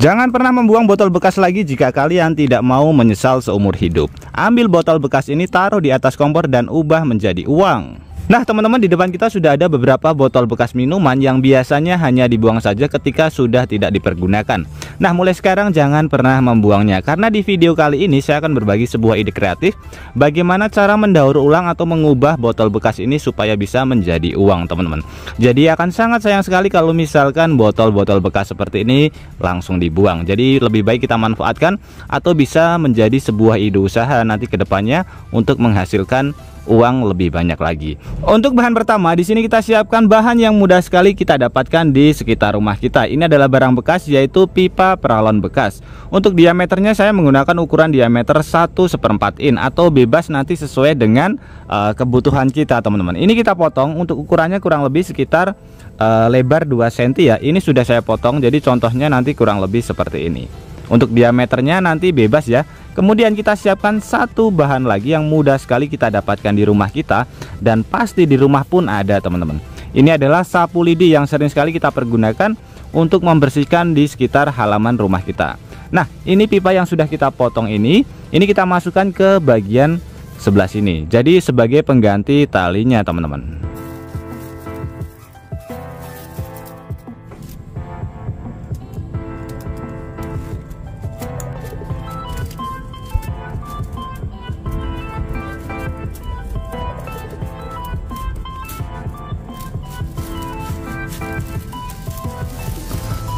Jangan pernah membuang botol bekas lagi jika kalian tidak mau menyesal seumur hidup. Ambil botol bekas ini, taruh di atas kompor dan ubah menjadi uang. Nah teman-teman, di depan kita sudah ada beberapa botol bekas minuman yang biasanya hanya dibuang saja ketika sudah tidak dipergunakan. Nah mulai sekarang jangan pernah membuangnya, karena di video kali ini saya akan berbagi sebuah ide kreatif bagaimana cara mendaur ulang atau mengubah botol bekas ini supaya bisa menjadi uang teman-teman. Jadi akan sangat sayang sekali kalau misalkan botol-botol bekas seperti ini langsung dibuang. Jadi lebih baik kita manfaatkan atau bisa menjadi sebuah ide usaha nanti ke depannya untuk menghasilkan uang lebih banyak lagi. Untuk bahan pertama, di sini kita siapkan bahan yang mudah sekali kita dapatkan di sekitar rumah kita. Ini adalah barang bekas, yaitu pipa peralon bekas. Untuk diameternya saya menggunakan ukuran diameter 1/4 in atau bebas nanti sesuai dengan kebutuhan kita teman-teman. Ini kita potong, untuk ukurannya kurang lebih sekitar lebar 2 cm ya. Ini sudah saya potong, jadi contohnya nanti kurang lebih seperti ini. Untuk diameternya nanti bebas ya. Kemudian kita siapkan satu bahan lagi yang mudah sekali kita dapatkan di rumah kita, dan pasti di rumah pun ada teman-teman. Ini adalah sapu lidi yang sering sekali kita pergunakan untuk membersihkan di sekitar halaman rumah kita. Nah ini pipa yang sudah kita potong ini kita masukkan ke bagian sebelah sini, jadi sebagai pengganti talinya teman-teman.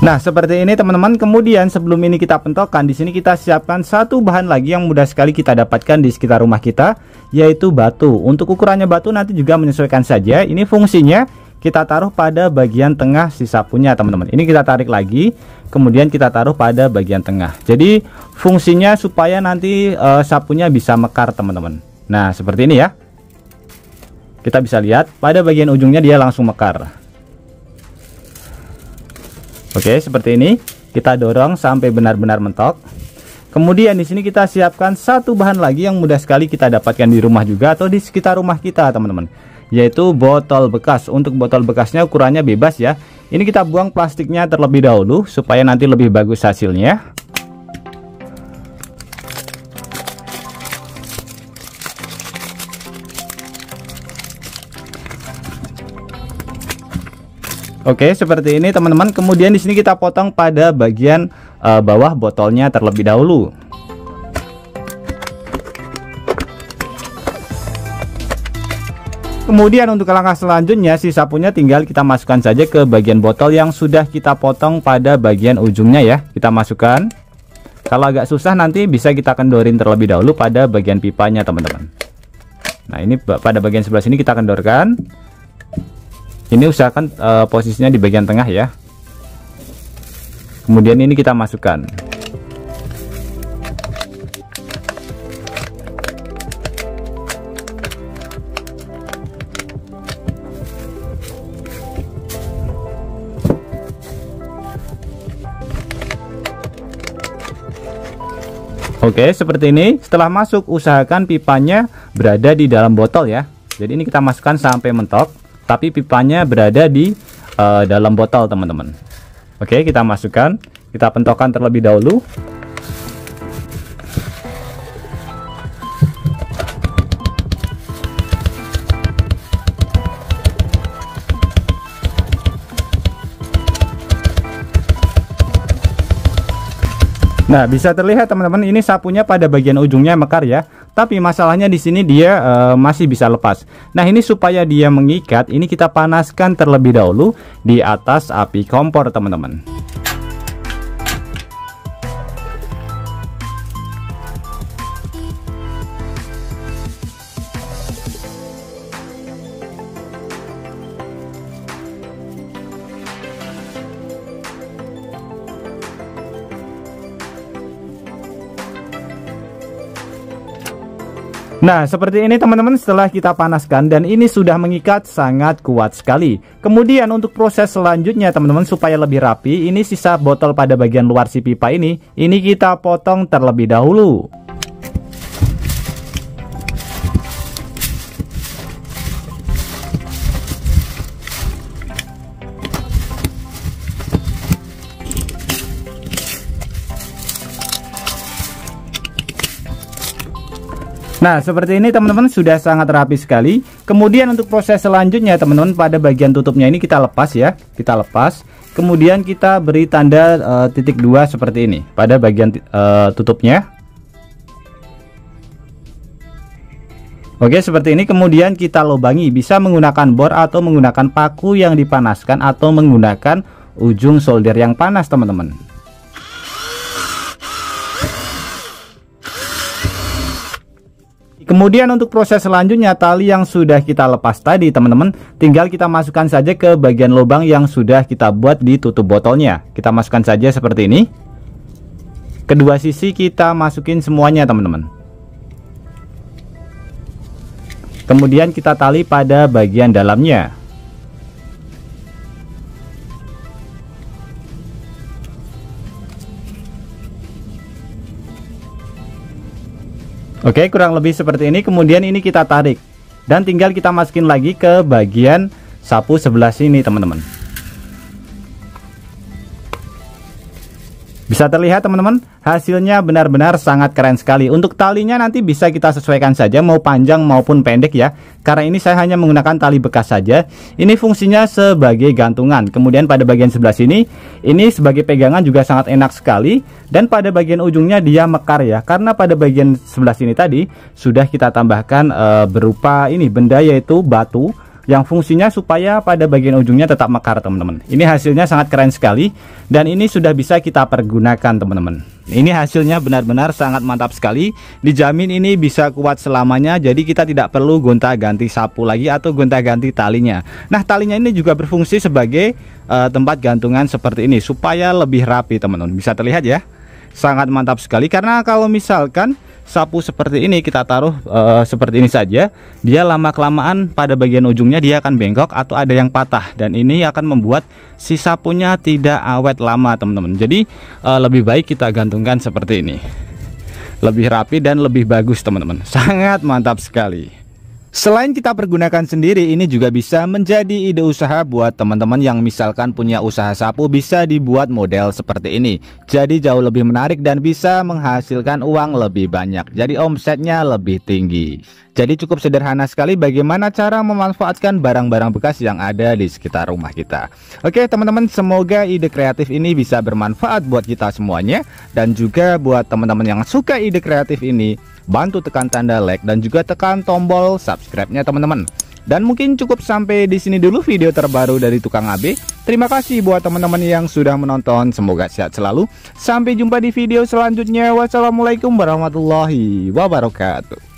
Nah seperti ini teman-teman. Kemudian sebelum ini kita pentokkan, di sini kita siapkan satu bahan lagi yang mudah sekali kita dapatkan di sekitar rumah kita, yaitu batu. Untuk ukurannya batu nanti juga menyesuaikan saja. Ini fungsinya kita taruh pada bagian tengah si sapunya teman-teman. Ini kita tarik lagi, kemudian kita taruh pada bagian tengah. Jadi fungsinya supaya nanti sapunya bisa mekar teman-teman. Nah seperti ini ya. Kita bisa lihat pada bagian ujungnya dia langsung mekar. Oke, seperti ini. Kita dorong sampai benar-benar mentok. Kemudian di sini kita siapkan satu bahan lagi yang mudah sekali kita dapatkan di rumah juga atau di sekitar rumah kita, teman-teman. Yaitu botol bekas. Untuk botol bekasnya ukurannya bebas ya. Ini kita buang plastiknya terlebih dahulu supaya nanti lebih bagus hasilnya. Oke, seperti ini teman-teman. Kemudian di sini kita potong pada bagian bawah botolnya terlebih dahulu. Kemudian untuk langkah selanjutnya, si sapunya tinggal kita masukkan saja ke bagian botol yang sudah kita potong pada bagian ujungnya ya. Kita masukkan. Kalau agak susah nanti bisa kita kendorin terlebih dahulu pada bagian pipanya teman-teman. Nah ini pada bagian sebelah sini kita kendorkan. Ini usahakan posisinya di bagian tengah ya. Kemudian ini kita masukkan. Oke, seperti ini. Setelah masuk, usahakan pipanya berada di dalam botol ya. Jadi ini kita masukkan sampai mentok, tapi pipanya berada di dalam botol teman-teman. Oke, kita masukkan, kita pentokkan terlebih dahulu. Nah, bisa terlihat teman-teman, ini sapunya pada bagian ujungnya mekar ya. Tapi masalahnya di sini dia masih bisa lepas. Nah, ini supaya dia mengikat, ini kita panaskan terlebih dahulu di atas api kompor, teman-teman. Nah, seperti ini teman-teman, setelah kita panaskan dan ini sudah mengikat sangat kuat sekali. Kemudian untuk proses selanjutnya teman-teman, supaya lebih rapi, ini sisa botol pada bagian luar si pipa ini kita potong terlebih dahulu. Nah, seperti ini teman-teman, sudah sangat rapi sekali. Kemudian untuk proses selanjutnya teman-teman, pada bagian tutupnya ini kita lepas ya. Kita lepas. Kemudian kita beri tanda titik 2 seperti ini pada bagian tutupnya. Oke, seperti ini. Kemudian kita lubangi, bisa menggunakan bor atau menggunakan paku yang dipanaskan atau menggunakan ujung solder yang panas teman-teman. Kemudian untuk proses selanjutnya, tali yang sudah kita lepas tadi teman-teman, tinggal kita masukkan saja ke bagian lubang yang sudah kita buat di tutup botolnya. Kita masukkan saja seperti ini. Kedua sisi kita masukin semuanya teman-teman. Kemudian kita tali pada bagian dalamnya. Oke, kurang lebih seperti ini. Kemudian ini kita tarik dan tinggal kita masukin lagi ke bagian sapu sebelah sini teman-teman. Bisa terlihat teman-teman, hasilnya benar-benar sangat keren sekali. Untuk talinya nanti bisa kita sesuaikan saja, mau panjang maupun pendek ya. Karena ini saya hanya menggunakan tali bekas saja. Ini fungsinya sebagai gantungan. Kemudian pada bagian sebelah sini, ini sebagai pegangan juga sangat enak sekali. Dan pada bagian ujungnya dia mekar ya. Karena pada bagian sebelah sini tadi sudah kita tambahkan berupa ini benda, yaitu batu, yang fungsinya supaya pada bagian ujungnya tetap mekar teman-teman. Ini hasilnya sangat keren sekali dan ini sudah bisa kita pergunakan teman-teman. Ini hasilnya benar-benar sangat mantap sekali. Dijamin ini bisa kuat selamanya, jadi kita tidak perlu gonta-ganti sapu lagi atau gonta-ganti talinya. Nah, talinya ini juga berfungsi sebagai tempat gantungan seperti ini supaya lebih rapi teman-teman. Bisa terlihat ya, sangat mantap sekali. Karena kalau misalkan sapu seperti ini kita taruh seperti ini saja, dia lama-kelamaan pada bagian ujungnya dia akan bengkok atau ada yang patah, dan ini akan membuat si sapunya tidak awet lama teman-teman. Jadi lebih baik kita gantungkan seperti ini, lebih rapi dan lebih bagus teman-teman. Sangat mantap sekali. Selain kita pergunakan sendiri, ini juga bisa menjadi ide usaha buat teman-teman yang misalkan punya usaha sapu, bisa dibuat model seperti ini. Jadi jauh lebih menarik dan bisa menghasilkan uang lebih banyak. Jadi omsetnya lebih tinggi. Jadi cukup sederhana sekali bagaimana cara memanfaatkan barang-barang bekas yang ada di sekitar rumah kita. Oke teman-teman, semoga ide kreatif ini bisa bermanfaat buat kita semuanya. Dan juga buat teman-teman yang suka ide kreatif ini, bantu tekan tanda like dan juga tekan tombol subscribe-nya teman-teman. Dan mungkin cukup sampai di sini dulu video terbaru dari Tukang AB. Terima kasih buat teman-teman yang sudah menonton. Semoga sehat selalu. Sampai jumpa di video selanjutnya. Wassalamualaikum warahmatullahi wabarakatuh.